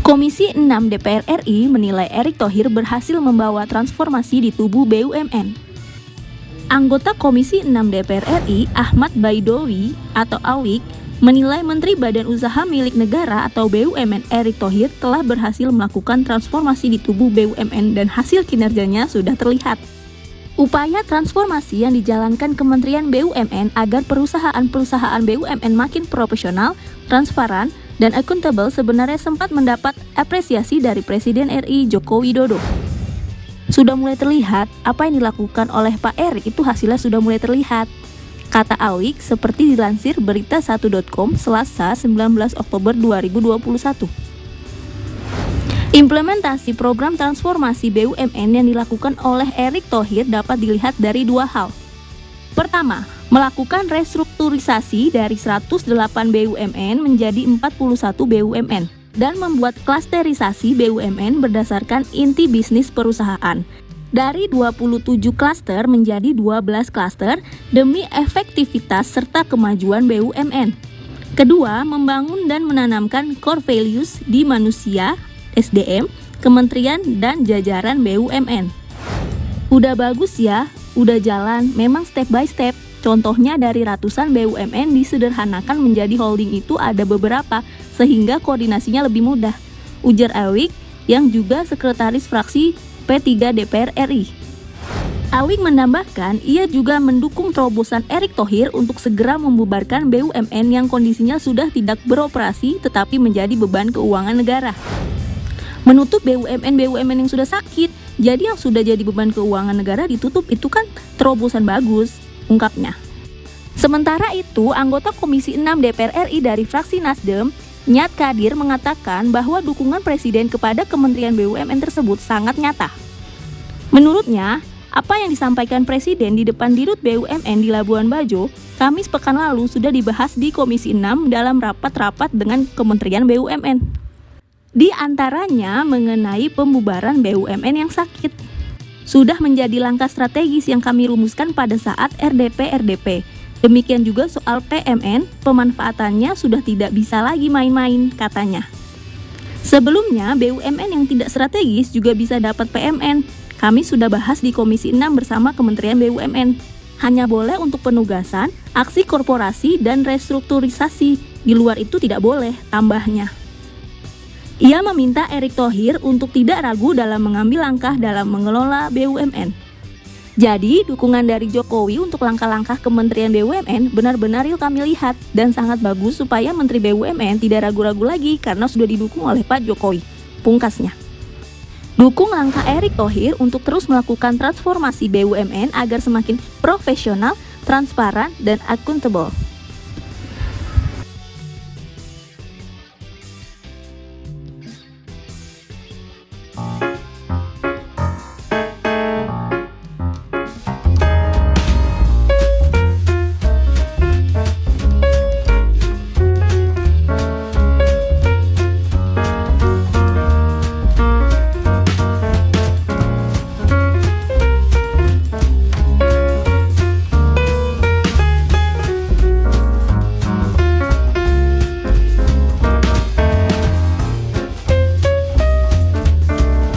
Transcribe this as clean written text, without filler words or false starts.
Komisi 6 DPR RI menilai Erick Thohir berhasil membawa transformasi di tubuh BUMN. Anggota Komisi 6 DPR RI, Ahmad Baidowi atau Awik, menilai Menteri Badan Usaha Milik Negara atau BUMN Erick Thohir telah berhasil melakukan transformasi di tubuh BUMN dan hasil kinerjanya sudah terlihat. Upaya transformasi yang dijalankan Kementerian BUMN agar perusahaan-perusahaan BUMN makin profesional, transparan, dan akuntabel sebenarnya sempat mendapat apresiasi dari Presiden RI Joko Widodo. Sudah mulai terlihat apa yang dilakukan oleh Pak Erick itu hasilnya sudah mulai terlihat. Kata Awik seperti dilansir berita1.com Selasa 19 Oktober 2021. Implementasi program transformasi BUMN yang dilakukan oleh Erick Thohir dapat dilihat dari dua hal. Pertama, melakukan restrukturisasi dari 108 BUMN menjadi 41 BUMN dan membuat klasterisasi BUMN berdasarkan inti bisnis perusahaan dari 27 klaster menjadi 12 klaster demi efektivitas serta kemajuan BUMN. Kedua, membangun dan menanamkan core values di manusia, SDM, kementerian dan jajaran BUMN. Udah bagus ya, udah jalan, memang step by step. Contohnya dari ratusan BUMN disederhanakan menjadi holding itu ada beberapa, sehingga koordinasinya lebih mudah. Ujar Awik yang juga sekretaris fraksi P3 DPR RI. Awik menambahkan, ia juga mendukung terobosan Erick Thohir untuk segera membubarkan BUMN yang kondisinya sudah tidak beroperasi tetapi menjadi beban keuangan negara. Menutup BUMN yang sudah sakit, jadi yang sudah jadi beban keuangan negara ditutup, itu kan terobosan bagus, ungkapnya. Sementara itu, anggota Komisi 6 DPR RI dari fraksi Nasdem, Nyat Kadir, mengatakan bahwa dukungan Presiden kepada Kementerian BUMN tersebut sangat nyata. Menurutnya, apa yang disampaikan Presiden di depan Dirut BUMN di Labuan Bajo, Kamis pekan lalu sudah dibahas di Komisi 6 dalam rapat-rapat dengan Kementerian BUMN. Di antaranya mengenai pembubaran BUMN yang sakit. Sudah menjadi langkah strategis yang kami rumuskan pada saat RDP. Demikian juga soal PMN, pemanfaatannya sudah tidak bisa lagi main-main, katanya. Sebelumnya, BUMN yang tidak strategis juga bisa dapat PMN. Kami sudah bahas di Komisi 6 bersama Kementerian BUMN. Hanya boleh untuk penugasan, aksi korporasi, dan restrukturisasi. Di luar itu tidak boleh, tambahnya. Ia meminta Erick Thohir untuk tidak ragu dalam mengambil langkah dalam mengelola BUMN. Jadi, dukungan dari Jokowi untuk langkah-langkah Kementerian BUMN benar-benar yuk kami lihat dan sangat bagus supaya Menteri BUMN tidak ragu-ragu lagi karena sudah didukung oleh Pak Jokowi, pungkasnya. Dukung langkah Erick Thohir untuk terus melakukan transformasi BUMN agar semakin profesional, transparan, dan akuntabel.